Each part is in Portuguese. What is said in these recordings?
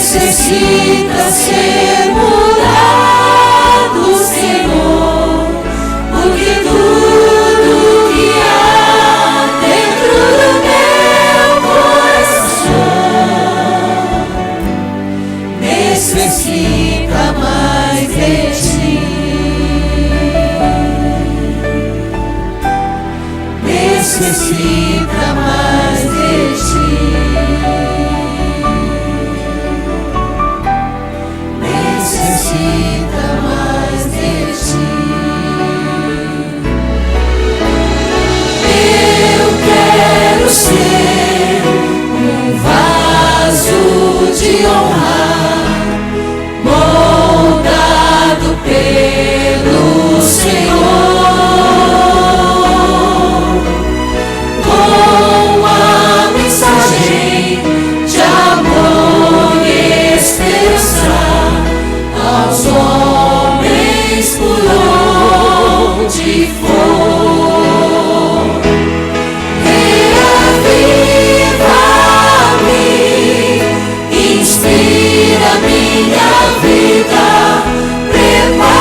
necessita ser mudado, Senhor, porque tudo que há dentro do meu coração necessita mais de ti. Necessita mais de ti. Necessita mais de ti. Eu quero ser um vaso de honra, moldado pelo Senhor, com a mensagem de amor e esperança aos homens por onde for. Reaviva-me, inspira minha vida, prepara-me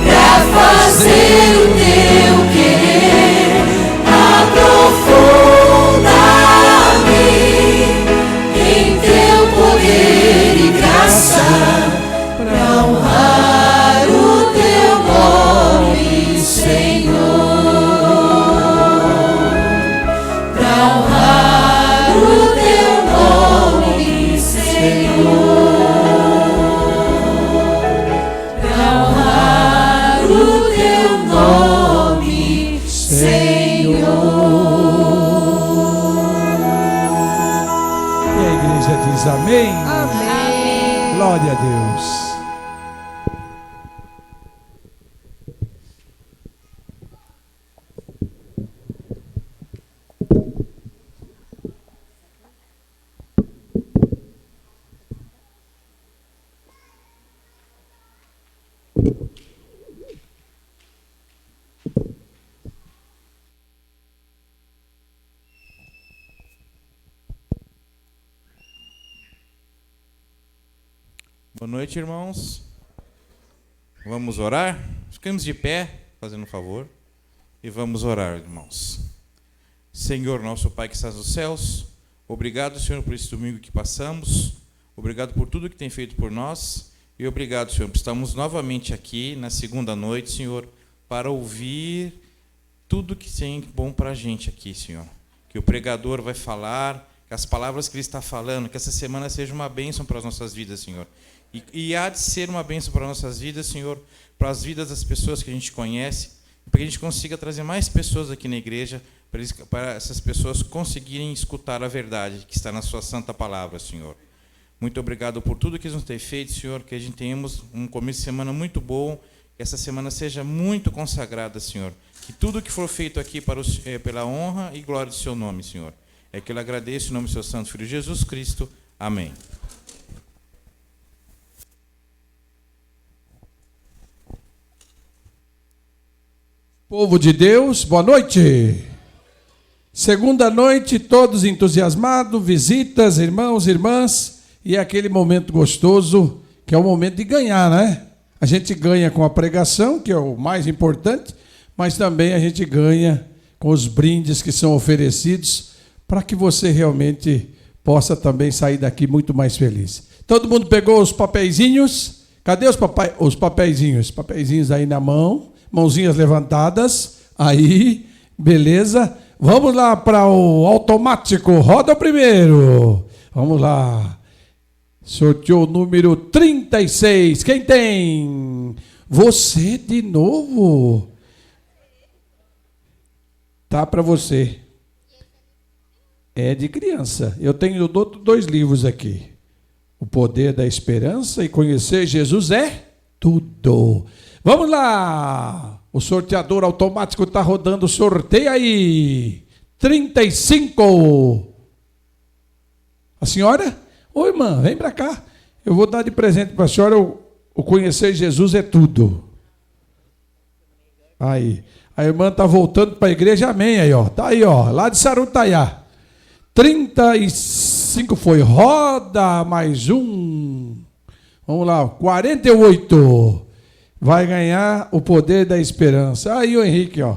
pra fazer o teu querer, aprofunda-me em teu poder e graça, pra honrar o teu nome, Senhor, pra honrar o teu nome, Senhor, pra honrar o teu nome, Senhor. E a igreja diz amém. Amém. Glória a Deus. Boa noite, irmãos. Vamos orar? Ficamos de pé, fazendo um favor, e vamos orar, irmãos. Senhor, nosso Pai que estás nos céus, obrigado, Senhor, por esse domingo que passamos, obrigado por tudo que tem feito por nós, e obrigado, Senhor, por estarmos novamente aqui na segunda noite, Senhor, para ouvir tudo que tem bom para a gente aqui, Senhor. Que o pregador vai falar, que as palavras que ele está falando, que essa semana seja uma bênção para as nossas vidas, Senhor. E há de ser uma bênção para as nossas vidas, Senhor, para as vidas das pessoas que a gente conhece, para que a gente consiga trazer mais pessoas aqui na igreja, para essas pessoas conseguirem escutar a verdade que está na sua santa palavra, Senhor. Muito obrigado por tudo que nos tem feito, Senhor, que a gente tenhamos um começo de semana muito bom, que essa semana seja muito consagrada, Senhor. Que tudo que for feito aqui pela honra e glória do seu nome, Senhor. É que eu lhe agradeço em nome do seu santo Filho Jesus Cristo. Amém. Povo de Deus, boa noite. Segunda noite, todos entusiasmados, visitas, irmãos, irmãs, e é aquele momento gostoso, que é o momento de ganhar, né? A gente ganha com a pregação, que é o mais importante, mas também a gente ganha com os brindes que são oferecidos, para que você realmente possa também sair daqui muito mais feliz. Todo mundo pegou os papeizinhos? Cadê os papeizinhos? Papeizinhos aí na mão, mãozinhas levantadas, aí, beleza? Vamos lá para o automático, roda o primeiro. Vamos lá. Sorteou o número 36. Quem tem? Você de novo. Tá para você. É de criança. Eu tenho 2 livros aqui. O Poder da Esperança e Conhecer Jesus é tudo. Vamos lá. O sorteador automático está rodando. Sorteia aí. 35. A senhora? Ô, irmã, vem para cá. Eu vou dar de presente para a senhora o Conhecer Jesus é tudo. Aí. A irmã está voltando para a igreja, amém aí, ó. Tá aí, ó, lá de Sarutaiá. 36. 5 foi. Roda mais um. Vamos lá, 48. Vai ganhar o poder da esperança. Aí o Henrique, ó.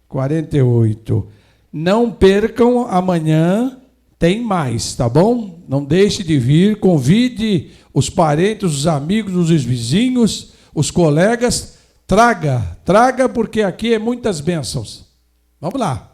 48. Não percam, amanhã tem mais, tá bom? Não deixe de vir, convide os parentes, os amigos, os vizinhos, os colegas. Traga, porque aqui é muitas bênçãos. Vamos lá.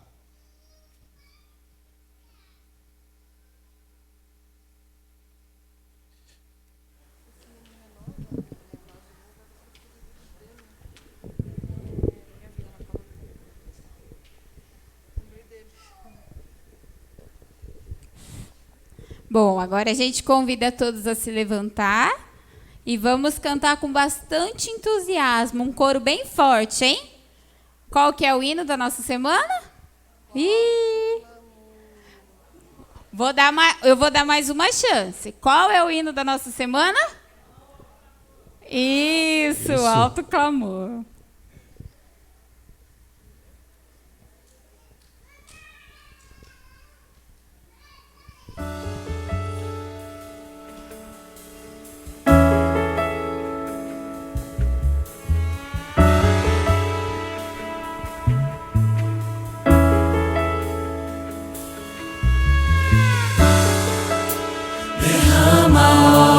Bom, agora a gente convida todos a se levantar e vamos cantar com bastante entusiasmo, um coro bem forte, hein? Qual que é o hino da nossa semana? Eu vou dar mais uma chance. Qual é o hino da nossa semana? Isso. Alto clamor.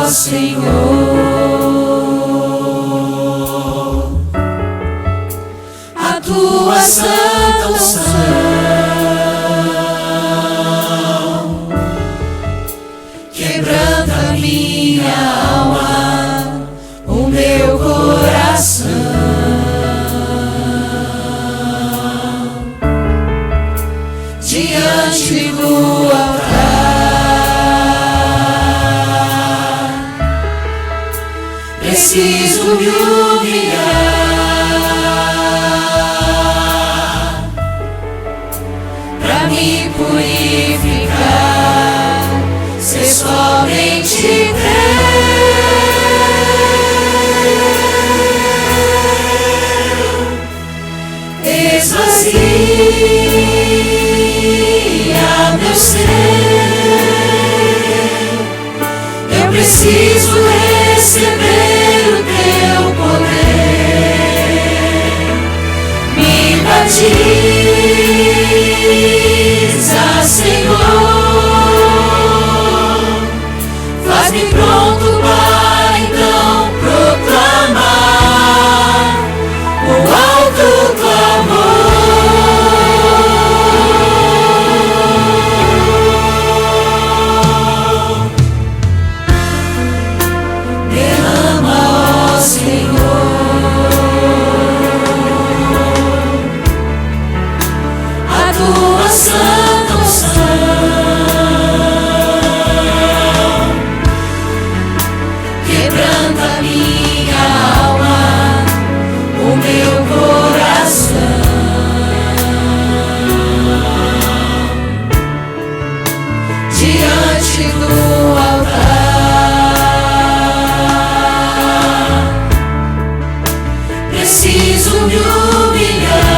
Senhor, a tua santa unção quebranta minha alma, o meu coração, diante do altar. Preciso me humilhar pra me purificar, ser somente teu. Esvazia meu ser, eu preciso receber o teu poder. Me batiza, Senhor, faz-me pronto para então proclamar o alto clamor. Santa unção quebranta minha alma, o meu coração, diante do altar. Preciso me humilhar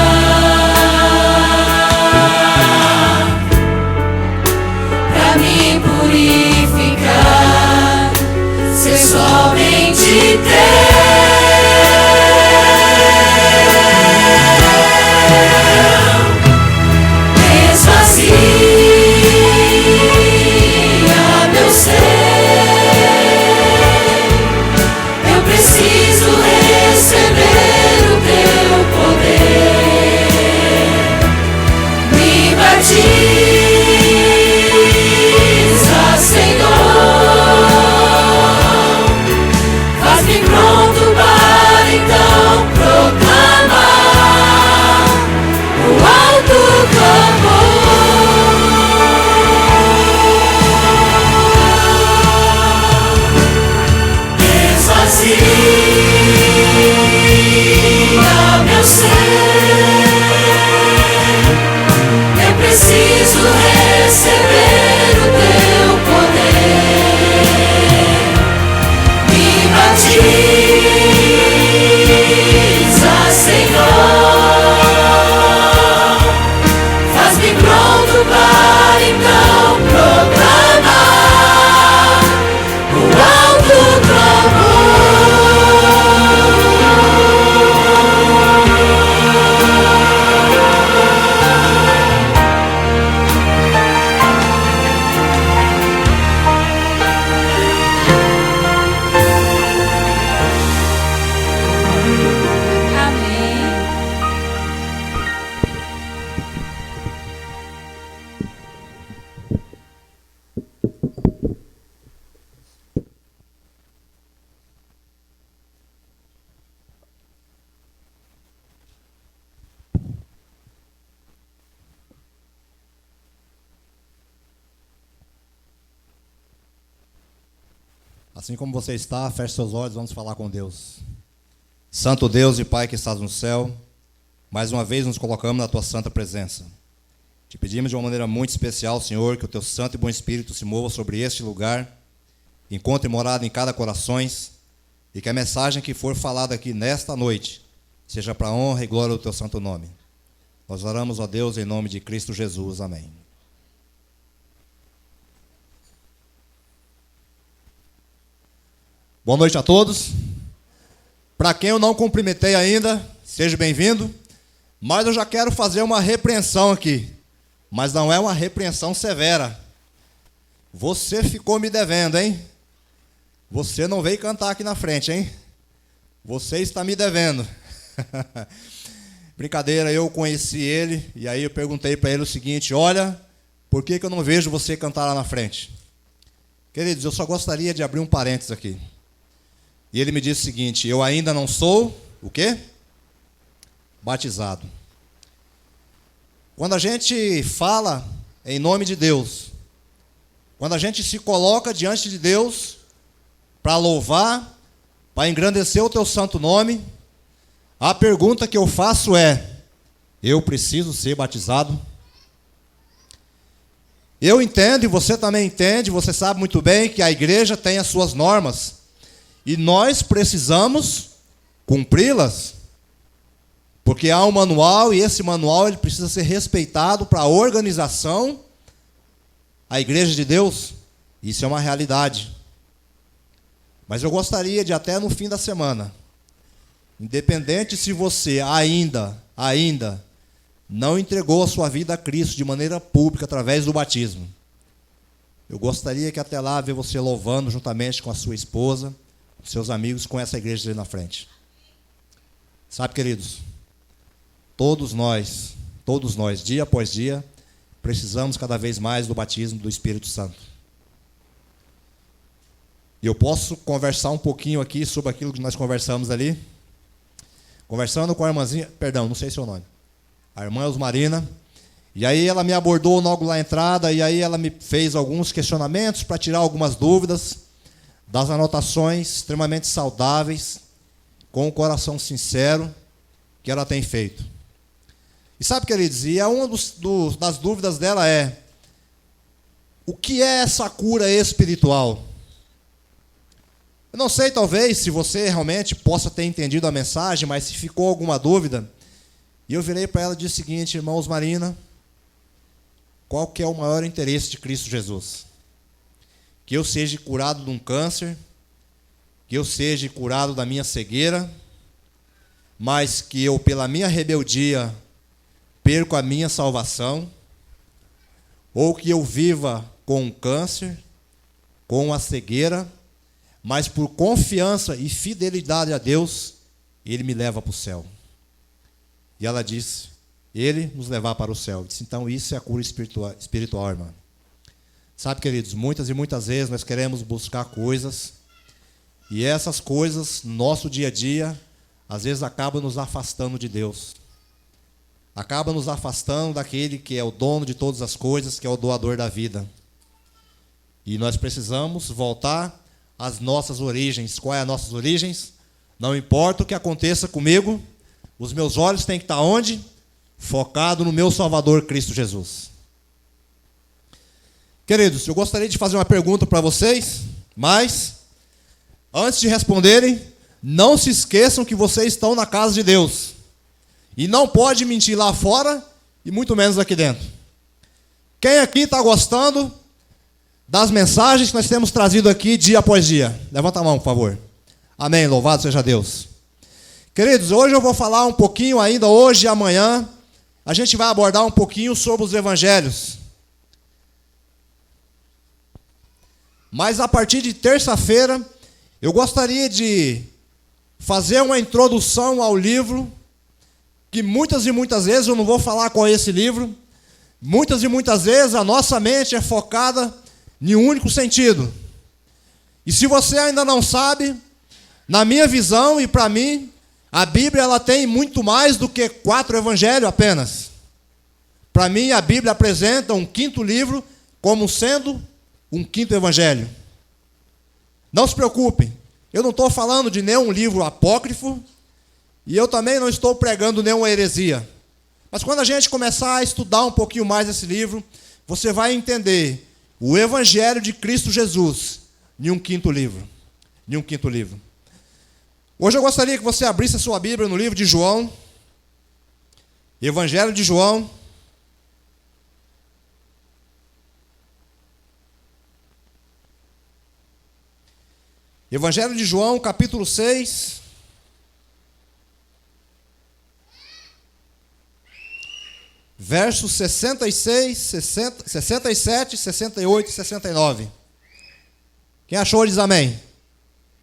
purificar, ser somente teu. Esvazia meu ser, eu preciso receber o teu poder. Me batiza, Senhor, faz-me pronto Assim como você está, feche seus olhos, vamos falar com Deus. Santo Deus e Pai que estás no céu, mais uma vez nos colocamos na Tua santa presença. Te pedimos de uma maneira muito especial, Senhor, que o Teu santo e bom Espírito se mova sobre este lugar, encontre morada em cada coração, e que a mensagem que for falada aqui nesta noite seja para a honra e glória do Teu santo nome. Nós oramos, ó Deus, em nome de Cristo Jesus. Amém. Boa noite a todos. Para quem eu não cumprimentei ainda, seja bem-vindo. Mas eu já quero fazer uma repreensão aqui. Mas não é uma repreensão severa. Você ficou me devendo, hein? Você não veio cantar aqui na frente, hein? Você está me devendo. Brincadeira, eu conheci ele e aí eu perguntei para ele o seguinte: olha, por que eu não vejo você cantar lá na frente? Queridos, eu só gostaria de abrir um parênteses aqui. E ele me disse o seguinte: eu ainda não sou, o quê? Batizado. Quando a gente fala em nome de Deus, quando a gente se coloca diante de Deus para louvar, para engrandecer o Teu santo nome, a pergunta que eu faço é: eu preciso ser batizado? Eu entendo, e você também entende, você sabe muito bem que a igreja tem as suas normas. E nós precisamos cumpri-las, porque há um manual e esse manual ele precisa ser respeitado para a organização, a igreja de Deus. Isso é uma realidade. Mas eu gostaria de até no fim da semana, independente se você ainda não entregou a sua vida a Cristo de maneira pública através do batismo, eu gostaria que até lá ver você louvando juntamente com a sua esposa, seus amigos, com essa igreja ali na frente. Sabe, queridos, todos nós, dia após dia, precisamos cada vez mais do batismo do Espírito Santo. E eu posso conversar um pouquinho aqui sobre aquilo que nós conversamos ali. Conversando com a irmãzinha, perdão, não sei seu nome, a irmã Osmarina. E aí ela me abordou logo lá na entrada, e aí ela me fez alguns questionamentos para tirar algumas dúvidas das anotações extremamente saudáveis, com o coração sincero, que ela tem feito. E sabe, queridos, e uma das dúvidas dela é: o que é essa cura espiritual? Eu não sei, talvez, se você realmente possa ter entendido a mensagem, mas se ficou alguma dúvida, e eu virei para ela e disse o seguinte: irmãos Marina, qual que é o maior interesse de Cristo Jesus? Que eu seja curado de um câncer, que eu seja curado da minha cegueira, mas que eu, pela minha rebeldia, perco a minha salvação, ou que eu viva com o câncer, com a cegueira, mas por confiança e fidelidade a Deus, Ele me leva para o céu. E ela disse: Ele nos levar para o céu. Eu disse: então isso é a cura espiritual, irmã. Sabe, queridos, muitas e muitas vezes nós queremos buscar coisas, e essas coisas, no nosso dia a dia, às vezes acabam nos afastando de Deus. Acabam nos afastando daquele que é o dono de todas as coisas, que é o doador da vida. E nós precisamos voltar às nossas origens. Quais são as nossas origens? Não importa o que aconteça comigo, os meus olhos têm que estar onde? Focado no meu Salvador Cristo Jesus. Queridos, eu gostaria de fazer uma pergunta para vocês, mas, antes de responderem, não se esqueçam que vocês estão na casa de Deus. E não pode mentir lá fora, e muito menos aqui dentro. Quem aqui está gostando das mensagens que nós temos trazido aqui dia após dia? Levanta a mão, por favor. Amém, louvado seja Deus. Queridos, hoje eu vou falar um pouquinho ainda, hoje e amanhã, a gente vai abordar um pouquinho sobre os evangelhos. Mas a partir de terça-feira, eu gostaria de fazer uma introdução ao livro, que muitas e muitas vezes, eu não vou falar qual é esse livro, muitas e muitas vezes a nossa mente é focada em um único sentido. E se você ainda não sabe, na minha visão e para mim, a Bíblia ela tem muito mais do que 4 evangelhos apenas. Para mim, a Bíblia apresenta um quinto livro como sendo um quinto evangelho. Não se preocupem, eu não estou falando de nenhum livro apócrifo e eu também não estou pregando nenhuma heresia. Mas quando a gente começar a estudar um pouquinho mais esse livro, você vai entender o Evangelho de Cristo Jesus em um quinto livro. Em um quinto livro. Hoje eu gostaria que você abrisse a sua Bíblia no livro de João. Evangelho de João. Evangelho de João, capítulo 6. Versos 66, 67, 68 e 69. Quem achou diz amém.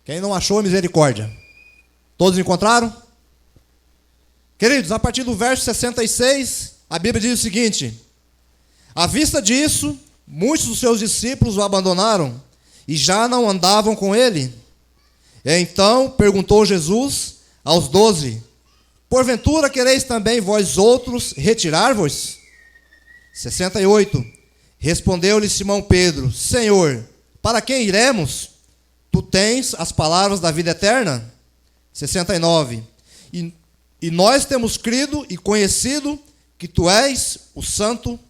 Quem não achou, misericórdia. Todos encontraram? Queridos, a partir do verso 66, a Bíblia diz o seguinte: à vista disso, muitos dos seus discípulos o abandonaram e já não andavam com ele. Então perguntou Jesus aos 12: porventura quereis também vós outros retirar-vos? 68. Respondeu-lhe Simão Pedro: Senhor, para quem iremos? Tu tens as palavras da vida eterna. 69. E nós temos crido e conhecido que tu és o Santo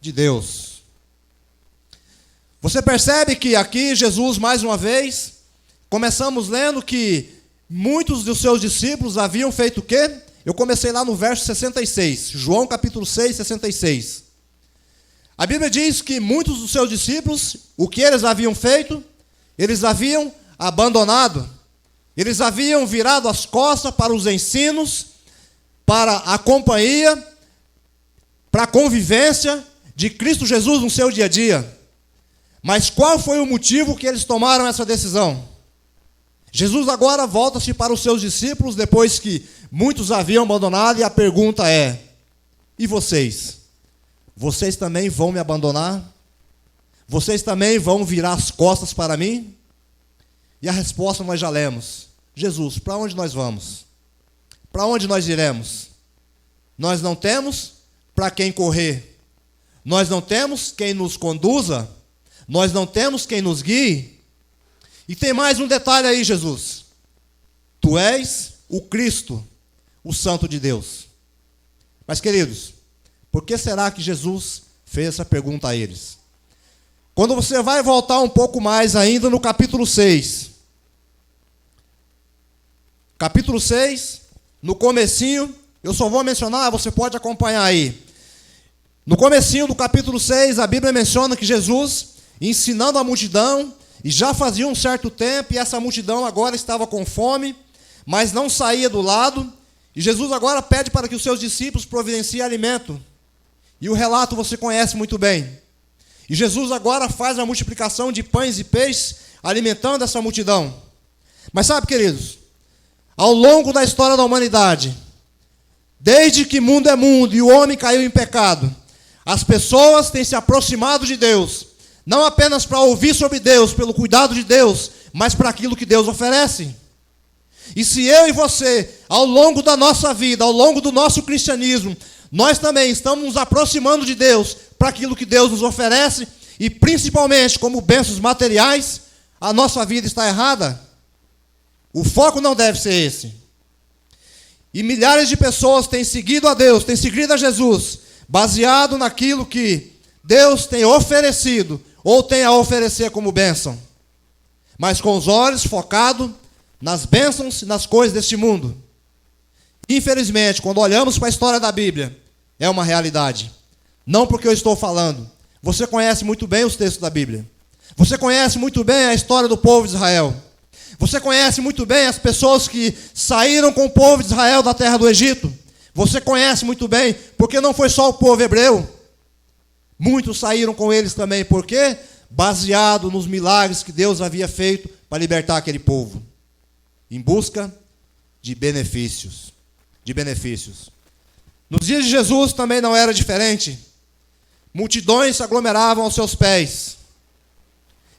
de Deus. Você percebe que aqui Jesus, mais uma vez, começamos lendo que muitos dos seus discípulos haviam feito o quê? Eu comecei lá no verso 66, João capítulo 6, 66. A Bíblia diz que muitos dos seus discípulos, o que eles haviam feito? Eles haviam abandonado. Eles haviam virado as costas para os ensinos, para a companhia, para a convivência de Cristo Jesus no seu dia a dia. Mas qual foi o motivo que eles tomaram essa decisão? Jesus agora volta-se para os seus discípulos, depois que muitos haviam abandonado, e a pergunta é: e vocês? Vocês também vão me abandonar? Vocês também vão virar as costas para mim? E a resposta nós já lemos: Jesus, para onde nós vamos? Para onde nós iremos? Nós não temos para quem correr. Nós não temos quem nos conduza. Nós não temos quem nos guie. E tem mais um detalhe aí, Jesus. Tu és o Cristo, o Santo de Deus. Mas, queridos, por que será que Jesus fez essa pergunta a eles? Quando você vai voltar um pouco mais ainda no capítulo 6. Capítulo 6, no comecinho, eu só vou mencionar, você pode acompanhar aí. No comecinho do capítulo 6, a Bíblia menciona que Jesus, ensinando a multidão, e já fazia um certo tempo, e essa multidão agora estava com fome, mas não saía do lado, e Jesus agora pede para que os seus discípulos providenciem alimento. E o relato você conhece muito bem. E Jesus agora faz a multiplicação de pães e peixes, alimentando essa multidão. Mas sabe, queridos, ao longo da história da humanidade, desde que mundo é mundo e o homem caiu em pecado, as pessoas têm se aproximado de Deus, não apenas para ouvir sobre Deus, pelo cuidado de Deus, mas para aquilo que Deus oferece. E se eu e você, ao longo da nossa vida, ao longo do nosso cristianismo, nós também estamos nos aproximando de Deus para aquilo que Deus nos oferece, e principalmente como bênçãos materiais, a nossa vida está errada. O foco não deve ser esse. E milhares de pessoas têm seguido a Deus, têm seguido a Jesus, baseado naquilo que Deus tem oferecido, ou tem a oferecer como bênção. Mas com os olhos focados nas bênçãos e nas coisas deste mundo. Infelizmente, quando olhamos para a história da Bíblia, é uma realidade. Não porque eu estou falando. Você conhece muito bem os textos da Bíblia. Você conhece muito bem a história do povo de Israel. Você conhece muito bem as pessoas que saíram com o povo de Israel da terra do Egito. Você conhece muito bem, porque não foi só o povo hebreu. Muitos saíram com eles também. Por quê? Baseado nos milagres que Deus havia feito para libertar aquele povo. Em busca de benefícios. De benefícios. Nos dias de Jesus também não era diferente. Multidões se aglomeravam aos seus pés.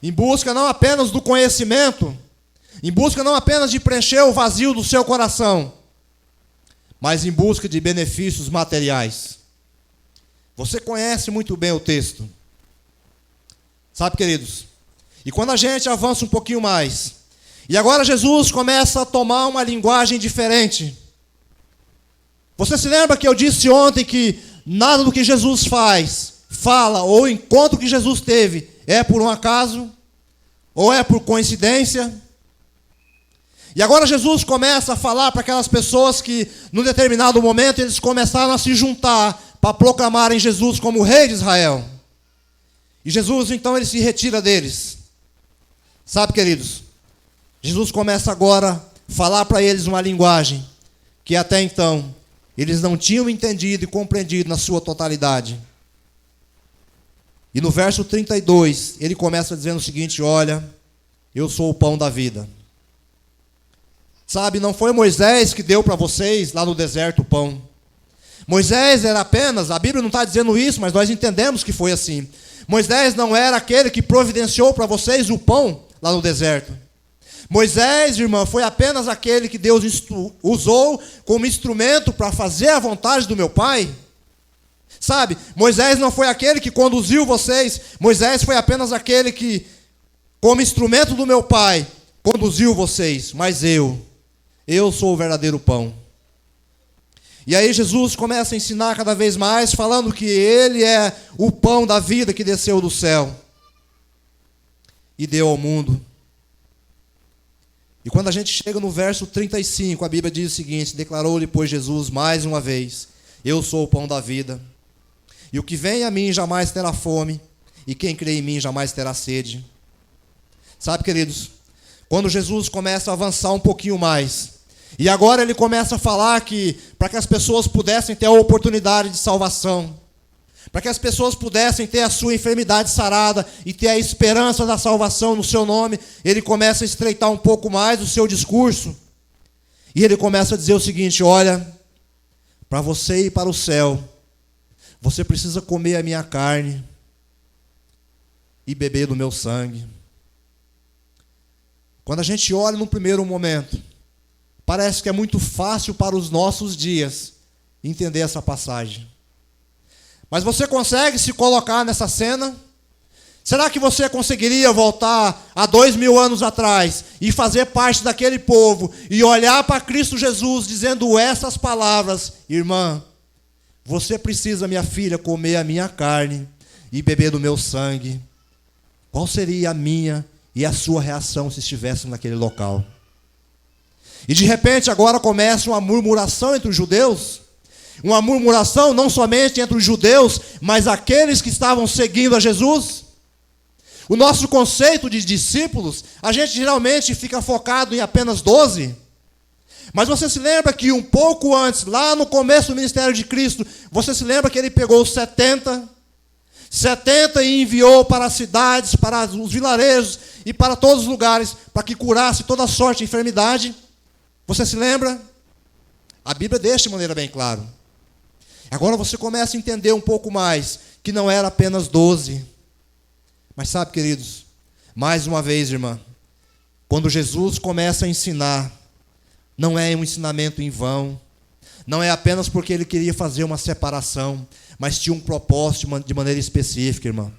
Em busca não apenas do conhecimento, em busca não apenas de preencher o vazio do seu coração, mas em busca de benefícios materiais. Você conhece muito bem o texto. Sabe, queridos, E quando a gente avança um pouquinho mais, e agora Jesus começa a tomar uma linguagem diferente. Você se lembra que eu disse ontem que nada do que Jesus fala, ou encontro que Jesus teve, é por um acaso? Ou é por coincidência? E agora Jesus começa a falar para aquelas pessoas que, num determinado momento, eles começaram a se juntar para proclamarem Jesus como rei de Israel. E Jesus, então, ele se retira deles. Sabe, queridos, Jesus começa agora a falar para eles uma linguagem que até então eles não tinham entendido e compreendido na sua totalidade. E no verso 32, ele começa dizendo o seguinte: olha, eu sou o pão da vida. Sabe, não foi Moisés que deu para vocês lá no deserto o pão. Moisés era apenas, a Bíblia não está dizendo isso, mas nós entendemos que foi assim. Moisés não era aquele que providenciou para vocês o pão lá no deserto. Moisés, irmã, foi apenas aquele que Deus usou como instrumento para fazer a vontade do meu Pai. Sabe, Moisés não foi aquele que conduziu vocês. Moisés foi apenas aquele que, como instrumento do meu Pai, conduziu vocês. Mas eu sou o verdadeiro pão. E aí Jesus começa a ensinar cada vez mais, falando que Ele é o pão da vida que desceu do céu e deu ao mundo. E quando a gente chega no verso 35, a Bíblia diz o seguinte: declarou-lhe, pois, Jesus mais uma vez: eu sou o pão da vida, e o que vem a mim jamais terá fome, e quem crê em mim jamais terá sede. Sabe, queridos, quando Jesus começa a avançar um pouquinho mais, e agora ele começa a falar que para que as pessoas pudessem ter a oportunidade de salvação, para que as pessoas pudessem ter a sua enfermidade sarada e ter a esperança da salvação no seu nome, ele começa a estreitar um pouco mais o seu discurso. E ele começa a dizer o seguinte: olha, para você ir para o céu, você precisa comer a minha carne e beber do meu sangue. Quando a gente olha num primeiro momento, parece que é muito fácil para os nossos dias entender essa passagem. Mas você consegue se colocar nessa cena? Será que você conseguiria voltar a 2000 anos atrás e fazer parte daquele povo e olhar para Cristo Jesus dizendo essas palavras: irmã, você precisa, minha filha, comer a minha carne e beber do meu sangue? Qual seria a minha e a sua reação se estivéssemos naquele local? E de repente agora começa uma murmuração entre os judeus. Uma murmuração não somente entre os judeus, mas aqueles que estavam seguindo a Jesus. O nosso conceito de discípulos, a gente geralmente fica focado em apenas 12. Mas você se lembra que um pouco antes, lá no começo do ministério de Cristo, você se lembra que ele pegou 70 e enviou para as cidades, para os vilarejos e para todos os lugares, para que curasse toda sorte de enfermidade? Você se lembra? A Bíblia deixa de maneira bem clara. Agora você começa a entender um pouco mais que não era apenas 12. Mas sabe, queridos, mais uma vez, irmã, quando Jesus começa a ensinar, não é um ensinamento em vão, não é apenas porque ele queria fazer uma separação, mas tinha um propósito de maneira específica, irmã.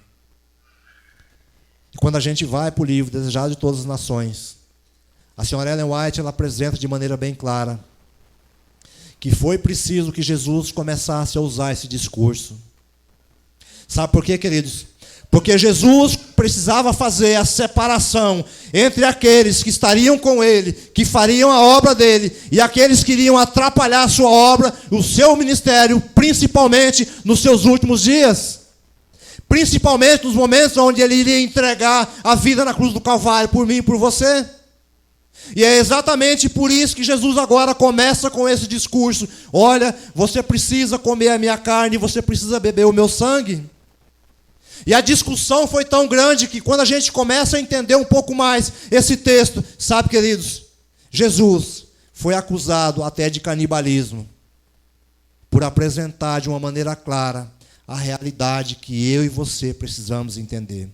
E quando a gente vai para o livro Desejado de Todas as Nações, a senhora Ellen White, ela apresenta de maneira bem clara que foi preciso que Jesus começasse a usar esse discurso. Sabe por quê, queridos? Porque Jesus precisava fazer a separação entre aqueles que estariam com ele, que fariam a obra dele, e aqueles que iriam atrapalhar a sua obra, o seu ministério, principalmente nos seus últimos dias. Principalmente nos momentos onde ele iria entregar a vida na cruz do Calvário por mim e por você. E é exatamente por isso que Jesus agora começa com esse discurso: olha, você precisa comer a minha carne, você precisa beber o meu sangue. E a discussão foi tão grande que quando a gente começa a entender um pouco mais esse texto, sabe, queridos, Jesus foi acusado até de canibalismo por apresentar de uma maneira clara a realidade que eu e você precisamos entender.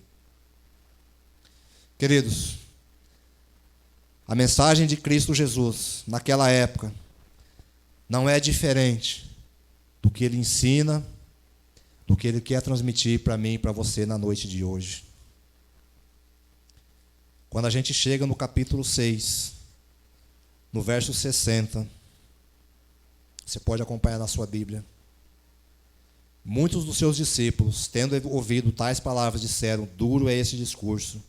Queridos, a mensagem de Cristo Jesus, naquela época, não é diferente do que ele ensina, do que ele quer transmitir para mim e para você na noite de hoje. Quando a gente chega no capítulo 6, no verso 60, você pode acompanhar na sua Bíblia. Muitos dos seus discípulos, tendo ouvido tais palavras, disseram: duro é esse discurso.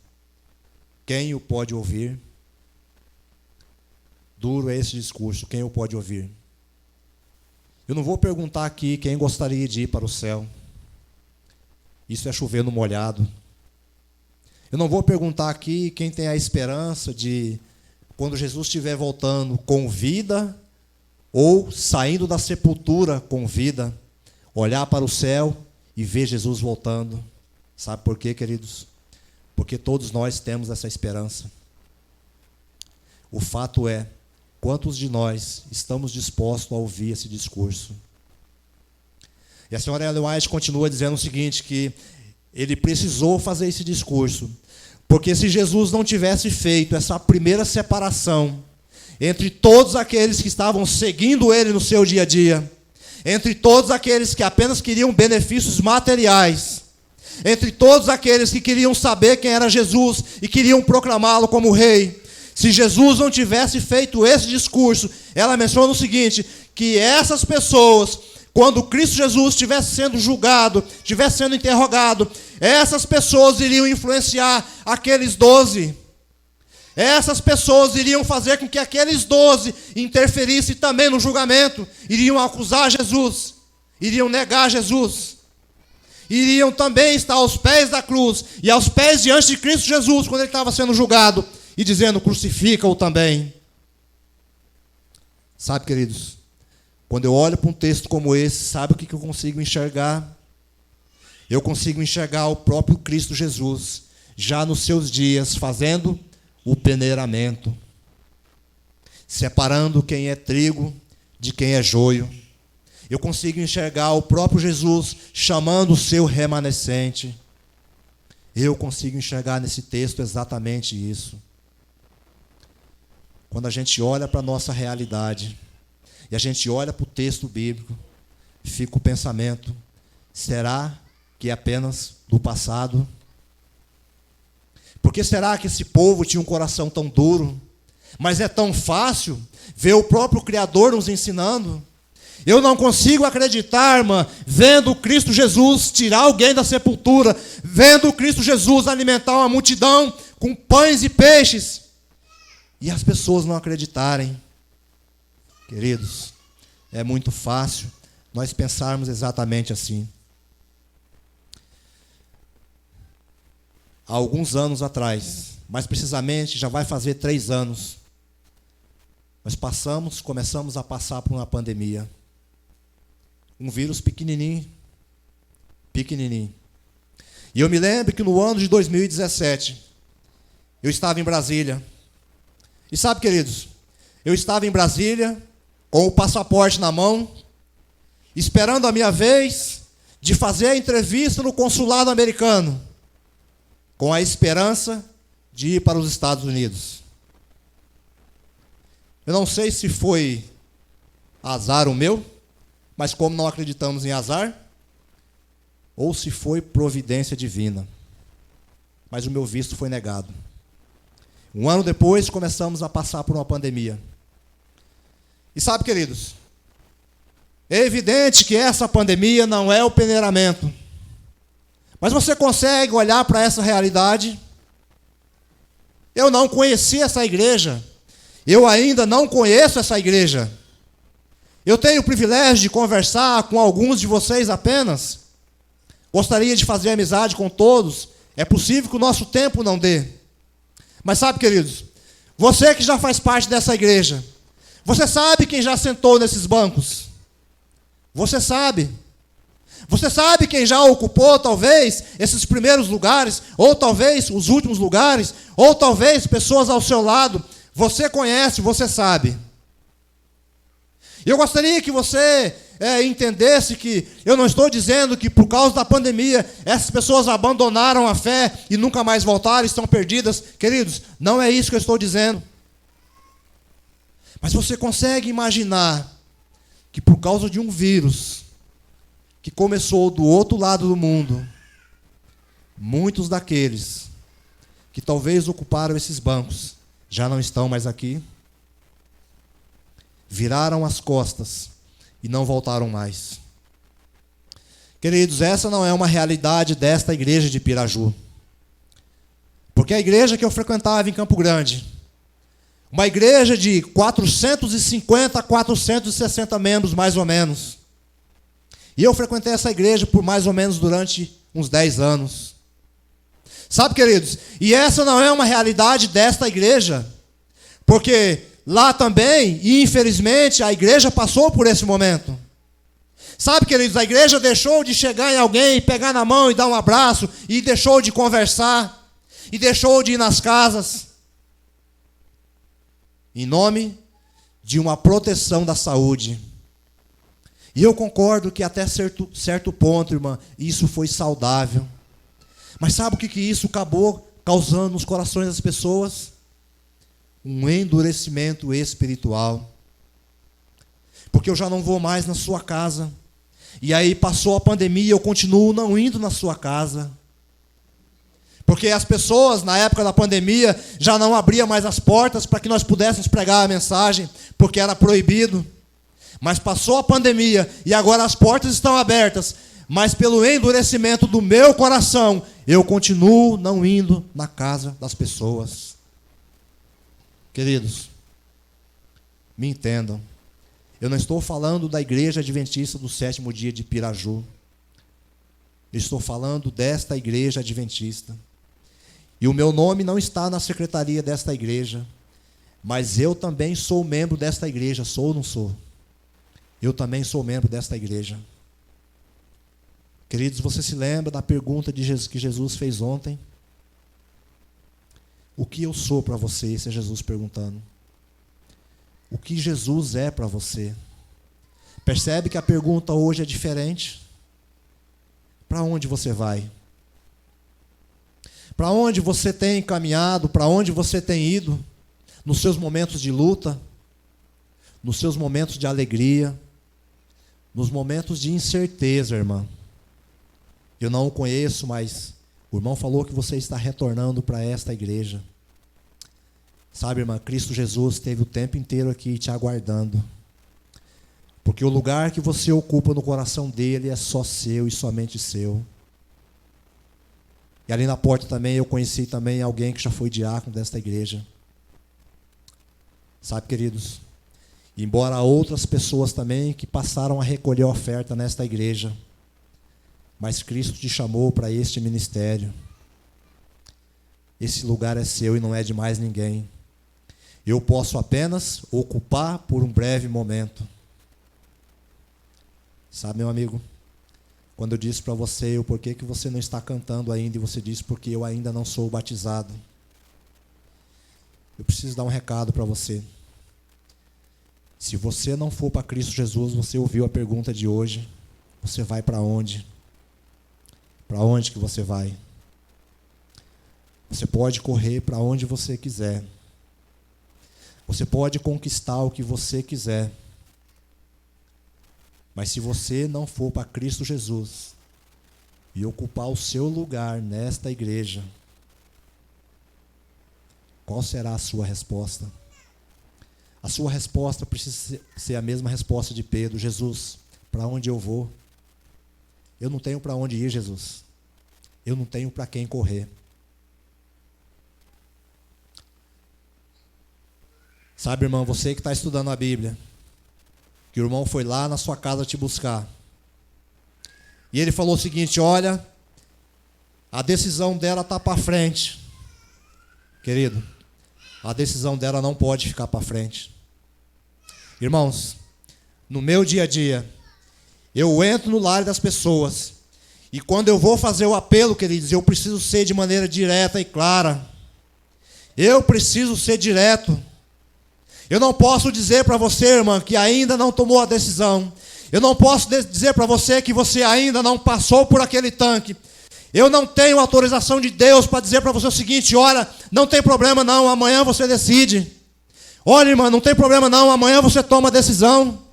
Quem o pode ouvir? Duro é esse discurso. Quem o pode ouvir? Eu não vou perguntar aqui quem gostaria de ir para o céu. Isso é chover no molhado. Eu não vou perguntar aqui quem tem a esperança de, quando Jesus estiver voltando com vida, ou saindo da sepultura com vida, olhar para o céu e ver Jesus voltando. Sabe por quê, queridos? Porque todos nós temos essa esperança. O fato é, quantos de nós estamos dispostos a ouvir esse discurso? E a senhora Ellen White continua dizendo o seguinte, que ele precisou fazer esse discurso, porque se Jesus não tivesse feito essa primeira separação entre todos aqueles que estavam seguindo ele no seu dia a dia, entre todos aqueles que apenas queriam benefícios materiais, entre todos aqueles que queriam saber quem era Jesus e queriam proclamá-lo como rei, se Jesus não tivesse feito esse discurso, ela menciona o seguinte, que essas pessoas, quando Cristo Jesus estivesse sendo julgado, estivesse sendo interrogado, essas pessoas iriam influenciar aqueles 12. Essas pessoas iriam fazer com que aqueles 12 interferissem também no julgamento, iriam acusar Jesus, iriam negar Jesus, iriam também estar aos pés da cruz e aos pés diante de Cristo Jesus, quando ele estava sendo julgado, e dizendo: crucifica-o também. Sabe, queridos, quando eu olho para um texto como esse, sabe o que eu consigo enxergar? Eu consigo enxergar o próprio Cristo Jesus, já nos seus dias, fazendo o peneiramento, separando quem é trigo de quem é joio. Eu consigo enxergar o próprio Jesus chamando o seu remanescente. Eu consigo enxergar nesse texto exatamente isso. Quando a gente olha para a nossa realidade e a gente olha para o texto bíblico, fica o pensamento: será que é apenas do passado? Por que será que esse povo tinha um coração tão duro? Mas é tão fácil ver o próprio Criador nos ensinando. Eu não consigo acreditar, irmã, vendo Cristo Jesus tirar alguém da sepultura, vendo Cristo Jesus alimentar uma multidão com pães e peixes, e as pessoas não acreditarem. Queridos, é muito fácil nós pensarmos exatamente assim. Há alguns anos atrás, mais precisamente já vai fazer 3 anos, nós começamos a passar por uma pandemia. Um vírus pequenininho. E eu me lembro que no ano de 2017, eu estava em Brasília. E sabe, queridos, eu estava em Brasília, com o passaporte na mão, esperando a minha vez de fazer a entrevista no consulado americano, com a esperança de ir para os Estados Unidos. Eu não sei se foi azar o meu, mas como não acreditamos em azar, ou se foi providência divina. Mas o meu visto foi negado. Um ano depois, começamos a passar por uma pandemia. E sabe, queridos, é evidente que essa pandemia não é o peneiramento. Mas você consegue olhar para essa realidade? Eu não conheci essa igreja. Eu ainda não conheço essa igreja. Eu tenho o privilégio de conversar com alguns de vocês apenas. Gostaria de fazer amizade com todos. É possível que o nosso tempo não dê. Mas sabe, queridos, você que já faz parte dessa igreja, você sabe quem já sentou nesses bancos? Você sabe. Você sabe quem já ocupou, talvez, esses primeiros lugares, ou talvez os últimos lugares, ou talvez pessoas ao seu lado. Você conhece, você sabe. Eu gostaria que você entendesse que eu não estou dizendo que por causa da pandemia essas pessoas abandonaram a fé e nunca mais voltaram, estão perdidas. Queridos, não é isso que eu estou dizendo. Mas você consegue imaginar que por causa de um vírus que começou do outro lado do mundo, muitos daqueles que talvez ocuparam esses bancos já não estão mais aqui, viraram as costas e não voltaram mais. Queridos, essa não é uma realidade desta igreja de Piraju. Porque a igreja que eu frequentava em Campo Grande, uma igreja de 450 a 460 membros, mais ou menos. E eu frequentei essa igreja por mais ou menos durante uns 10 anos. Sabe, queridos, e essa não é uma realidade desta igreja, porque lá também, e infelizmente, a igreja passou por esse momento. Sabe, queridos, a igreja deixou de chegar em alguém, pegar na mão e dar um abraço, e deixou de conversar, e deixou de ir nas casas, em nome de uma proteção da saúde. E eu concordo que até certo ponto, irmã, isso foi saudável. Mas sabe o que isso acabou causando nos corações das pessoas? Um endurecimento espiritual. Porque eu já não vou mais na sua casa. E aí passou a pandemia e eu continuo não indo na sua casa. Porque as pessoas, na época da pandemia, já não abriam mais as portas para que nós pudéssemos pregar a mensagem, porque era proibido. Mas passou a pandemia e agora as portas estão abertas. Mas pelo endurecimento do meu coração, eu continuo não indo na casa das pessoas. Queridos, me entendam. Eu não estou falando da Igreja Adventista do Sétimo Dia de Piraju. Eu estou falando desta Igreja Adventista. E o meu nome não está na secretaria desta igreja. Mas eu também sou membro desta igreja. Sou ou não sou? Eu também sou membro desta igreja. Queridos, você se lembra da pergunta de Jesus, que Jesus fez ontem? O que eu sou para você? Esse é Jesus perguntando. O que Jesus é para você? Percebe que a pergunta hoje é diferente? Para onde você vai? Para onde você tem caminhado? Para onde você tem ido? Nos seus momentos de luta? Nos seus momentos de alegria? Nos momentos de incerteza, irmã? Eu não o conheço, mas o irmão falou que você está retornando para esta igreja. Sabe, irmã, Cristo Jesus esteve o tempo inteiro aqui te aguardando. Porque o lugar que você ocupa no coração dele é só seu e somente seu. E ali na porta também eu conheci também alguém que já foi diácono desta igreja. Sabe, queridos, embora outras pessoas também que passaram a recolher a oferta nesta igreja, mas Cristo te chamou para este ministério. Esse lugar é seu e não é de mais ninguém. Eu posso apenas ocupar por um breve momento. Sabe, meu amigo, quando eu disse para você o porquê que você não está cantando ainda, e você disse porque eu ainda não sou batizado, eu preciso dar um recado para você. Se você não for para Cristo Jesus, você ouviu a pergunta de hoje, você vai para onde? Para onde que você vai? Você pode correr para onde você quiser. Você pode conquistar o que você quiser. Mas se você não for para Cristo Jesus e ocupar o seu lugar nesta igreja, qual será a sua resposta? A sua resposta precisa ser a mesma resposta de Pedro. Jesus, para onde eu vou? Eu não tenho para onde ir, Jesus. Eu não tenho para quem correr. Sabe, irmão, você que está estudando a Bíblia, que o irmão foi lá na sua casa te buscar. E ele falou o seguinte, olha, a decisão dela está para frente. Querido, a decisão dela não pode ficar para frente. Irmãos, no meu dia a dia, eu entro no lar das pessoas, e quando eu vou fazer o apelo, queridos, eu preciso ser de maneira direta e clara. Eu preciso ser direto. Eu não posso dizer para você, irmã, que ainda não tomou a decisão. Eu não posso dizer para você que você ainda não passou por aquele tanque. Eu não tenho autorização de Deus para dizer para você o seguinte, olha, não tem problema não, amanhã você decide. Olha, irmã, não tem problema não, amanhã você toma a decisão.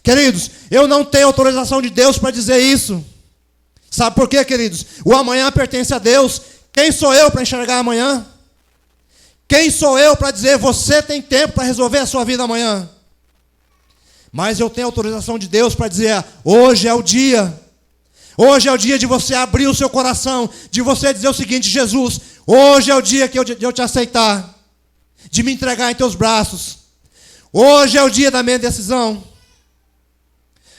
Queridos, eu não tenho autorização de Deus para dizer isso. Sabe por quê, queridos? O amanhã pertence a Deus. Quem sou eu para enxergar amanhã? Quem sou eu para dizer, você tem tempo para resolver a sua vida amanhã? Mas eu tenho autorização de Deus para dizer, hoje é o dia. Hoje é o dia de você abrir o seu coração, de você dizer o seguinte, Jesus, hoje é o dia de eu te aceitar, de me entregar em teus braços. Hoje é o dia da minha decisão.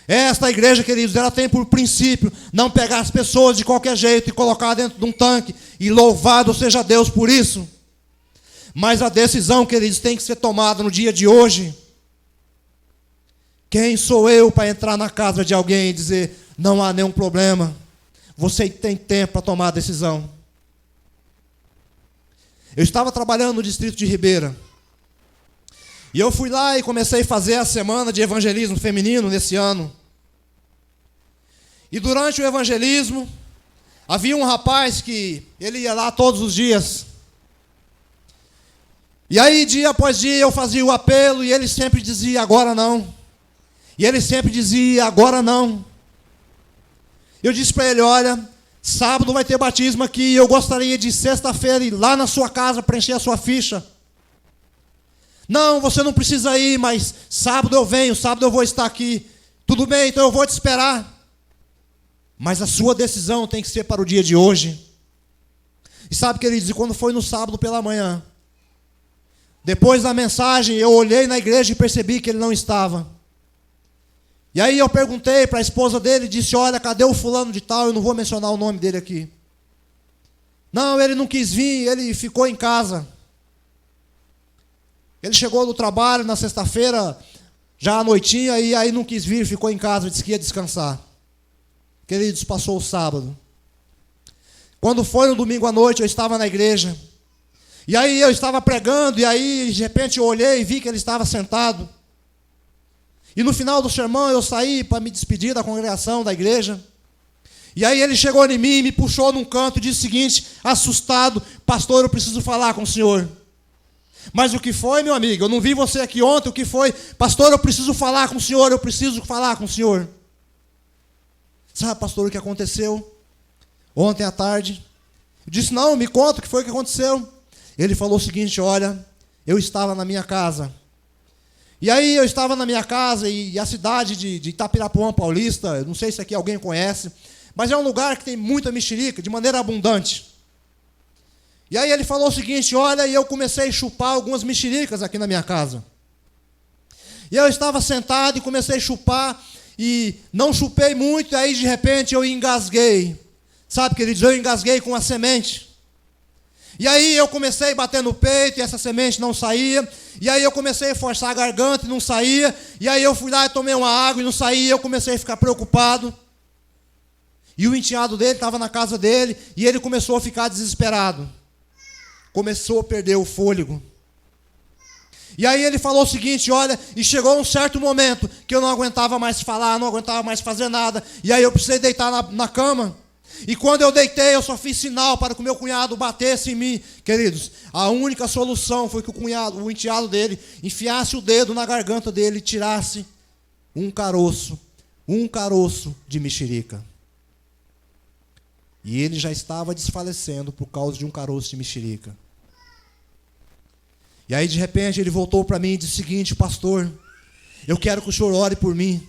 Esta igreja, queridos, ela tem por princípio não pegar as pessoas de qualquer jeito e colocar dentro de um tanque, e louvado seja Deus por isso. Mas a decisão, queridos, tem que ser tomada no dia de hoje. Quem sou eu para entrar na casa de alguém e dizer, não há nenhum problema, você tem tempo para tomar a decisão? Eu estava trabalhando no distrito de Ribeira, e eu fui lá e comecei a fazer a semana de evangelismo feminino nesse ano. E durante o evangelismo, havia um rapaz que ele ia lá todos os dias. E aí, dia após dia, eu fazia o apelo e ele sempre dizia, agora não. E ele sempre dizia, agora não. Eu disse para ele, olha, sábado vai ter batismo aqui e eu gostaria de sexta-feira ir lá na sua casa preencher a sua ficha. Não, você não precisa ir, mas sábado eu venho, sábado eu vou estar aqui. Tudo bem, então eu vou te esperar. Mas a sua decisão tem que ser para o dia de hoje. E sabe, queridos, e quando foi no sábado pela manhã, depois da mensagem, eu olhei na igreja e percebi que ele não estava. E aí eu perguntei para a esposa dele, disse, olha, cadê o fulano de tal? Eu não vou mencionar o nome dele aqui. Não, ele não quis vir, ele ficou em casa. Ele chegou do trabalho na sexta-feira, já à noitinha, e aí não quis vir, ficou em casa, disse que ia descansar. Queridos, passou o sábado. Quando foi no domingo à noite, eu estava na igreja. E aí eu estava pregando, e aí de repente eu olhei e vi que ele estava sentado. E no final do sermão eu saí para me despedir da congregação, da igreja. E aí ele chegou em mim, me puxou num canto e disse o seguinte, assustado, pastor, eu preciso falar com o senhor. Mas o que foi, meu amigo? Eu não vi você aqui ontem, o que foi? Pastor, eu preciso falar com o senhor, eu preciso falar com o senhor. Sabe, pastor, o que aconteceu? Ontem à tarde. Eu disse, não, me conta o que foi que aconteceu. Ele falou o seguinte, olha, eu estava na minha casa. E aí eu estava na minha casa e a cidade de Itapirapuã Paulista, eu não sei se aqui alguém conhece, mas é um lugar que tem muita mexerica, de maneira abundante. E aí ele falou o seguinte, olha, e eu comecei a chupar algumas mexericas aqui na minha casa. E eu estava sentado e comecei a chupar, e não chupei muito, e aí de repente eu engasguei. Sabe, queridos, eu engasguei com a semente. E aí eu comecei a bater no peito e essa semente não saía. E aí eu comecei a forçar a garganta e não saía. E aí eu fui lá e tomei uma água e não saía. E eu comecei a ficar preocupado. E o enteado dele estava na casa dele e ele começou a ficar desesperado. Começou a perder o fôlego. E aí ele falou o seguinte, olha, e chegou um certo momento que eu não aguentava mais falar, não aguentava mais fazer nada. E aí eu precisei deitar na cama. E quando eu deitei, eu só fiz sinal para que o meu cunhado batesse em mim. Queridos, a única solução foi que o enteado dele, enfiasse o dedo na garganta dele e tirasse um caroço de mexerica. E ele já estava desfalecendo por causa de um caroço de mexerica. E aí, de repente, ele voltou para mim e disse o seguinte, pastor, eu quero que o senhor ore por mim.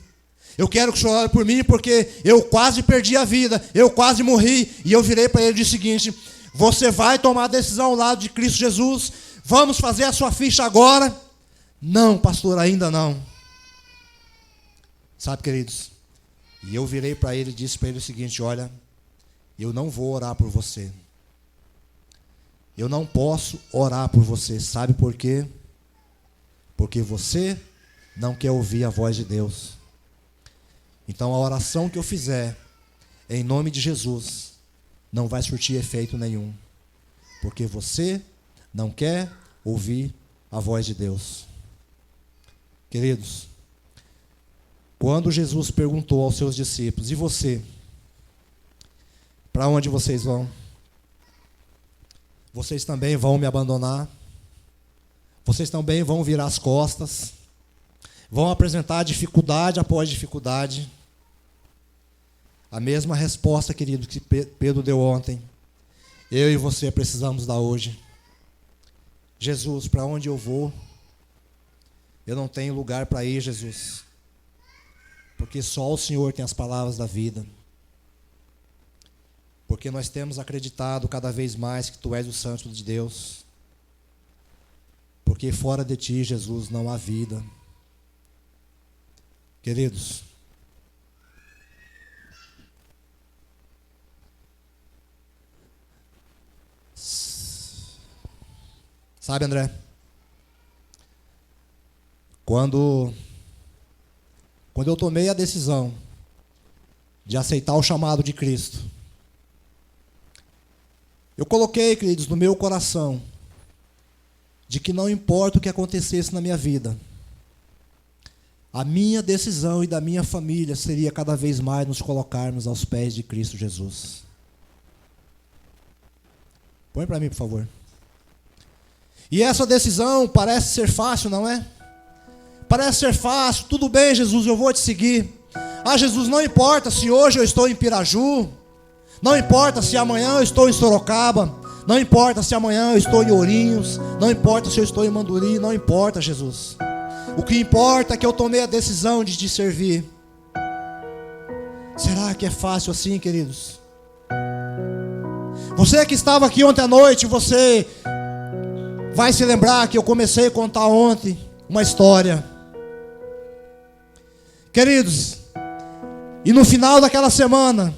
Eu quero que o senhor ore por mim porque eu quase perdi a vida, eu quase morri. E eu virei para ele e disse o seguinte, você vai tomar a decisão ao lado de Cristo Jesus? Vamos fazer a sua ficha agora? Não, pastor, ainda não. Sabe, queridos, e eu virei para ele e disse para ele o seguinte, olha, eu não vou orar por você. Eu não posso orar por você. Sabe por quê? Porque você não quer ouvir a voz de Deus. Então a oração que eu fizer, em nome de Jesus, não vai surtir efeito nenhum. Porque você não quer ouvir a voz de Deus. Queridos, quando Jesus perguntou aos seus discípulos, e você? Para onde vocês vão? Vocês também vão me abandonar? Vocês também vão virar as costas? Vão apresentar dificuldade após dificuldade? A mesma resposta, querido, que Pedro deu ontem, eu e você precisamos dar hoje. Jesus, para onde eu vou? Eu não tenho lugar para ir, Jesus. Porque só o Senhor tem as palavras da vida. Porque nós temos acreditado cada vez mais que Tu és o Santo de Deus. Porque fora de Ti, Jesus, não há vida. Queridos, sabe, André? Quando eu tomei a decisão de aceitar o chamado de Cristo, eu coloquei, queridos, no meu coração de que não importa o que acontecesse na minha vida, a minha decisão e da minha família seria cada vez mais nos colocarmos aos pés de Cristo Jesus. Põe para mim, por favor. E essa decisão parece ser fácil, não é? Parece ser fácil. Tudo bem, Jesus, eu vou te seguir. Ah, Jesus, não importa se hoje eu estou em Piraju. Não importa se amanhã eu estou em Sorocaba. Não importa se amanhã eu estou em Ourinhos. Não importa se eu estou em Manduri. Não importa, Jesus. O que importa é que eu tomei a decisão de te servir. Será que é fácil assim, queridos? Você que estava aqui ontem à noite, você vai se lembrar que eu comecei a contar ontem uma história. Queridos, e no final daquela semana,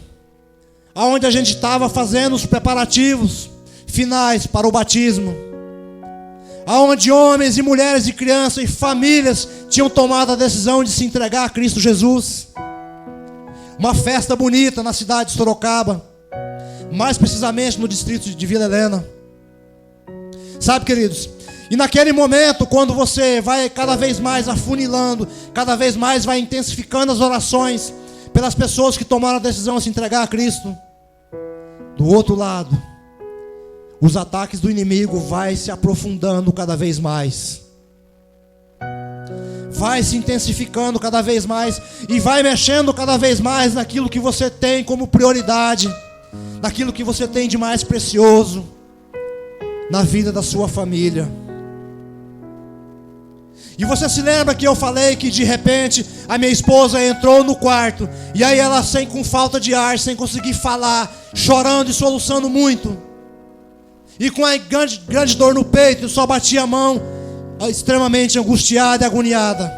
aonde a gente estava fazendo os preparativos finais para o batismo, aonde homens e mulheres e crianças e famílias tinham tomado a decisão de se entregar a Cristo Jesus. Uma festa bonita na cidade de Sorocaba, mais precisamente no distrito de Vila Helena. Sabe, queridos, e naquele momento, quando você vai cada vez mais afunilando, cada vez mais vai intensificando as orações pelas pessoas que tomaram a decisão de se entregar a Cristo, do outro lado, os ataques do inimigo vai se aprofundando cada vez mais, vai se intensificando cada vez mais e vai mexendo cada vez mais naquilo que você tem como prioridade, naquilo que você tem de mais precioso na vida da sua família. E você se lembra que eu falei que de repente a minha esposa entrou no quarto e aí ela com falta de ar, sem conseguir falar, chorando e soluçando muito, e com a grande dor no peito, só batia a mão, extremamente angustiada e agoniada.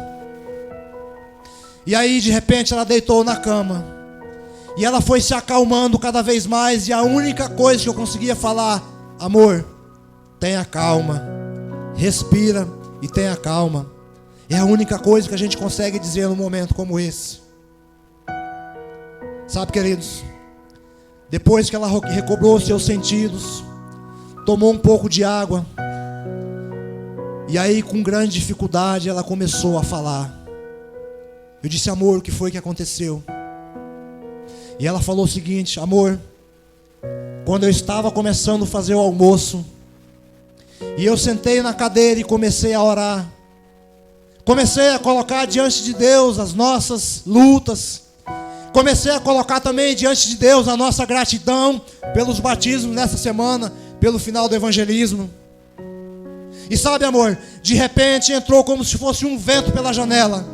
E aí de repente ela deitou na cama e ela foi se acalmando cada vez mais, e a única coisa que eu conseguia falar: amor, tenha calma, respira e tenha calma. É a única coisa que a gente consegue dizer num momento como esse. Sabe, queridos, depois que ela recobrou seus sentidos, tomou um pouco de água, e aí com grande dificuldade ela começou a falar. Eu disse: amor, o que foi que aconteceu? E ela falou o seguinte: amor, quando eu estava começando a fazer o almoço, e eu sentei na cadeira e comecei a orar, comecei a colocar diante de Deus as nossas lutas, comecei a colocar também diante de Deus a nossa gratidão pelos batismos nessa semana, pelo final do evangelismo. E sabe, amor, de repente entrou como se fosse um vento pela janela,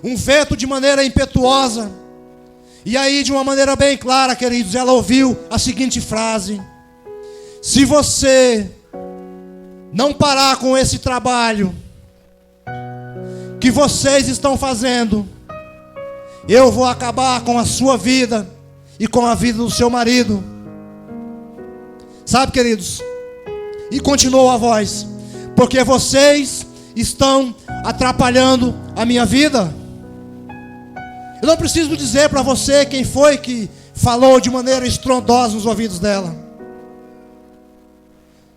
um vento de maneira impetuosa. E aí, de uma maneira bem clara, queridos, ela ouviu a seguinte frase: se você não parar com esse trabalho que vocês estão fazendo, eu vou acabar com a sua vida e com a vida do seu marido. Sabe, queridos, e continuou a voz: porque vocês estão atrapalhando a minha vida. Eu não preciso dizer para você quem foi que falou de maneira estrondosa nos ouvidos dela,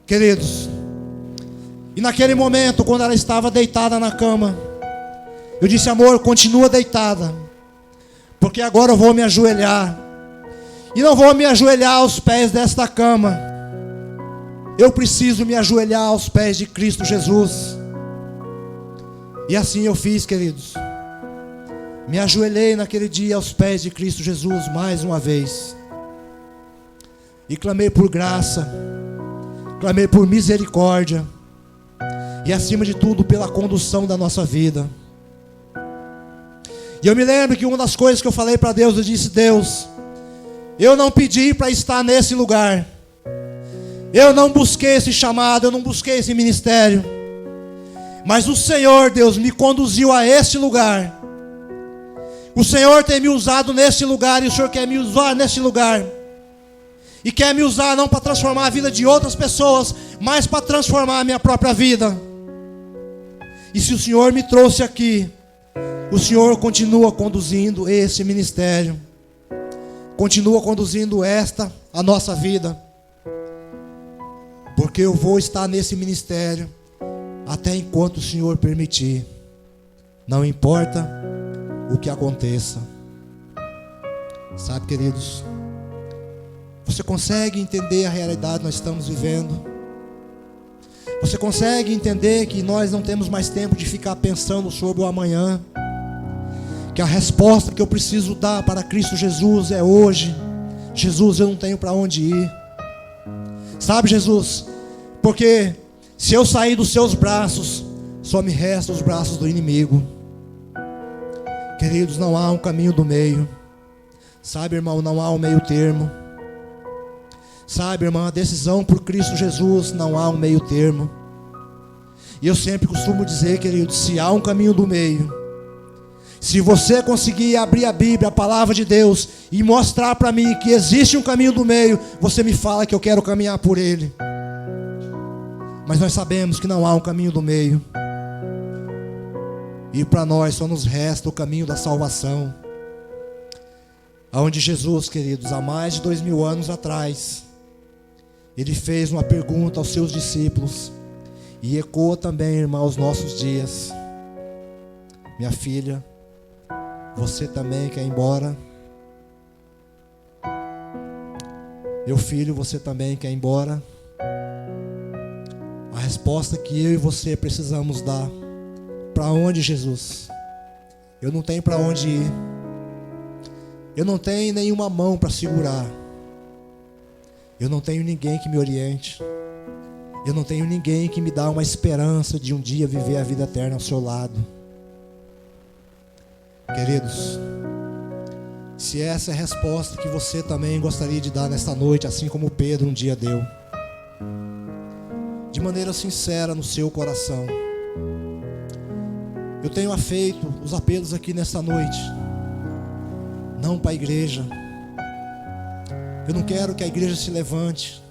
queridos. E naquele momento, quando ela estava deitada na cama, eu disse: amor, continua deitada, porque agora eu vou me ajoelhar. E não vou me ajoelhar aos pés desta cama, eu preciso me ajoelhar aos pés de Cristo Jesus. E assim eu fiz, queridos. Me ajoelhei naquele dia aos pés de Cristo Jesus mais uma vez, e clamei por graça, clamei por misericórdia e, acima de tudo, pela condução da nossa vida. E eu me lembro que uma das coisas que eu falei para Deus, eu disse: Deus, eu não pedi para estar nesse lugar, eu não busquei esse chamado, eu não busquei esse ministério, mas o Senhor, Deus, me conduziu a este lugar. O Senhor tem me usado neste lugar, e o Senhor quer me usar neste lugar, e quer me usar não para transformar a vida de outras pessoas, mas para transformar a minha própria vida. E se o Senhor me trouxe aqui, o Senhor continua conduzindo esse ministério, continua conduzindo a nossa vida, porque eu vou estar nesse ministério até enquanto o Senhor permitir, não importa o que aconteça. Sabe, queridos, você consegue entender a realidade que nós estamos vivendo? Você consegue entender que nós não temos mais tempo de ficar pensando sobre o amanhã? Que a resposta que eu preciso dar para Cristo Jesus é hoje. Jesus, eu não tenho para onde ir. Sabe, Jesus, porque se eu sair dos seus braços, só me restam os braços do inimigo. Queridos, não há um caminho do meio. Sabe, irmão, não há um meio termo. Sabe, irmão, a decisão por Cristo Jesus, não há um meio termo. E eu sempre costumo dizer, queridos, se há um caminho do meio, se você conseguir abrir a Bíblia, a palavra de Deus, e mostrar para mim que existe um caminho do meio, você me fala que eu quero caminhar por ele. Mas nós sabemos que não há um caminho do meio, e para nós só nos resta o caminho da salvação, aonde Jesus, queridos, há mais de 2000 anos atrás, Ele fez uma pergunta aos seus discípulos, e ecoa também, irmão, aos nossos dias: minha filha, você também quer ir embora? Meu filho, você também quer ir embora? A resposta que eu e você precisamos dar: para onde, Jesus? Eu não tenho para onde ir. Eu não tenho nenhuma mão para segurar. Eu não tenho ninguém que me oriente. Eu não tenho ninguém que me dá uma esperança de um dia viver a vida eterna ao seu lado. Queridos, se essa é a resposta que você também gostaria de dar nesta noite, assim como Pedro um dia deu, de maneira sincera no seu coração, eu tenho feito os apelos aqui nesta noite, não para a igreja. Eu não quero que a igreja se levante.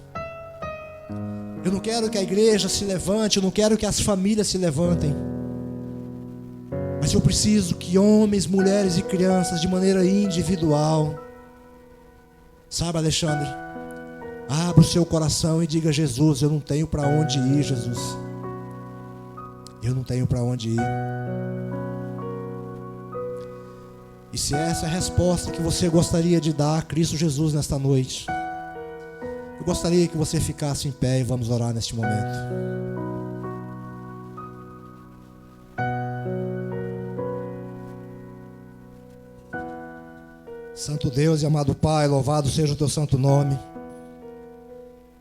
Eu não quero que a igreja se levante. Eu não quero que as famílias se levantem. Mas eu preciso que homens, mulheres e crianças, de maneira individual, sabe, Alexandre, abra o seu coração e diga: Jesus, eu não tenho para onde ir, Jesus. Eu não tenho para onde ir. E se essa é a resposta que você gostaria de dar a Cristo Jesus nesta noite, eu gostaria que você ficasse em pé e vamos orar neste momento. Santo Deus e amado Pai, louvado seja o teu santo nome.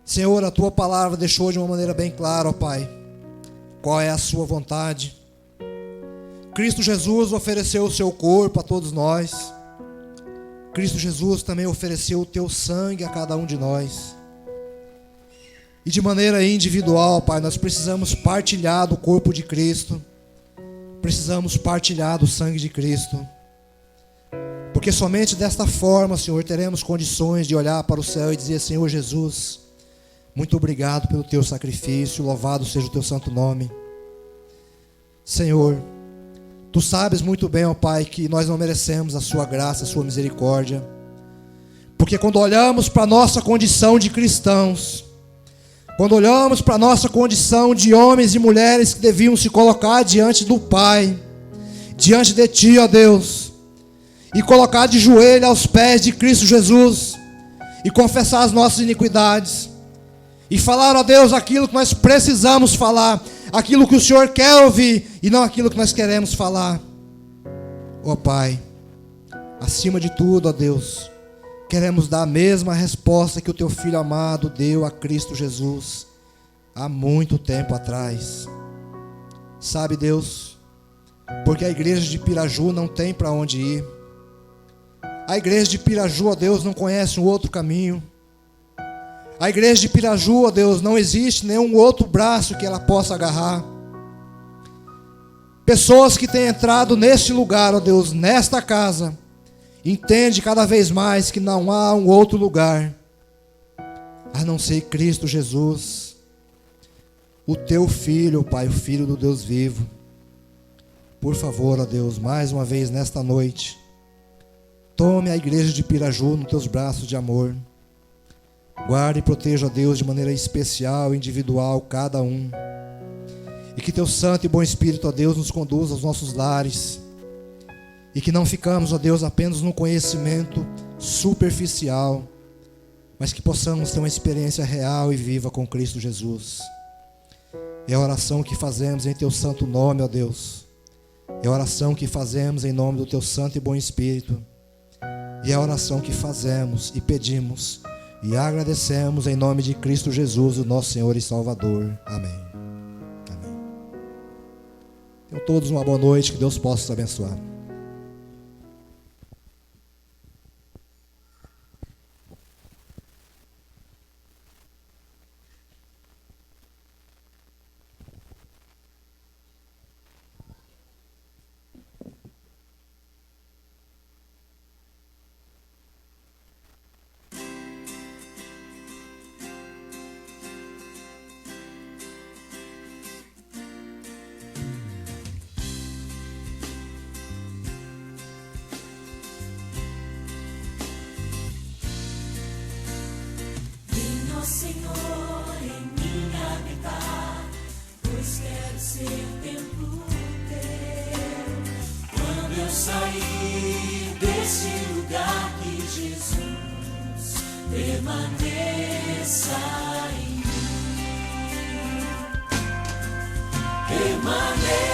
Senhor, a tua palavra deixou de uma maneira bem clara, ó Pai, qual é a sua vontade. Cristo Jesus ofereceu o seu corpo a todos nós. Cristo Jesus também ofereceu o teu sangue a cada um de nós. E de maneira individual, Pai, nós precisamos partilhar do corpo de Cristo. Precisamos partilhar do sangue de Cristo. Porque somente desta forma, Senhor, teremos condições de olhar para o céu e dizer: Senhor Jesus, muito obrigado pelo teu sacrifício, louvado seja o teu santo nome. Senhor, tu sabes muito bem, ó Pai, que nós não merecemos a sua graça, a sua misericórdia. Porque quando olhamos para a nossa condição de cristãos, quando olhamos para a nossa condição de homens e mulheres que deviam se colocar diante do Pai, diante de Ti, ó Deus, e colocar de joelho aos pés de Cristo Jesus, e confessar as nossas iniquidades, e falar, ó Deus, aquilo que nós precisamos falar, aquilo que o Senhor quer ouvir, e não aquilo que nós queremos falar. Ó Pai, acima de tudo, ó Deus, queremos dar a mesma resposta que o teu Filho amado deu a Cristo Jesus: há muito tempo atrás. Sabe, Deus, porque a igreja de Piraju não tem para onde ir. A igreja de Piraju, ó Deus, não conhece um outro caminho. A igreja de Piraju, ó Deus, não existe nenhum outro braço que ela possa agarrar. Pessoas que têm entrado neste lugar, ó Deus, nesta casa, entende cada vez mais que não há um outro lugar a não ser Cristo Jesus, o teu Filho, Pai, o Filho do Deus vivo. Por favor, ó Deus, mais uma vez nesta noite, tome a igreja de Piraju nos teus braços de amor. Guarde e proteja, ó Deus, de maneira especial, individual, cada um. E que teu santo e bom Espírito, ó Deus, nos conduza aos nossos lares. E que não ficamos, ó Deus, apenas no conhecimento superficial, mas que possamos ter uma experiência real e viva com Cristo Jesus. É a oração que fazemos em teu santo nome, ó Deus. É a oração que fazemos em nome do teu santo e bom Espírito. E é a oração que fazemos e pedimos e agradecemos em nome de Cristo Jesus, o nosso Senhor e Salvador. Amém. Tenham todos uma boa noite, que Deus possa os abençoar. Senhor, em mim habitar, pois quero ser templo teu. Quando eu sair desse lugar, que Jesus permaneça em mim. Permaneça.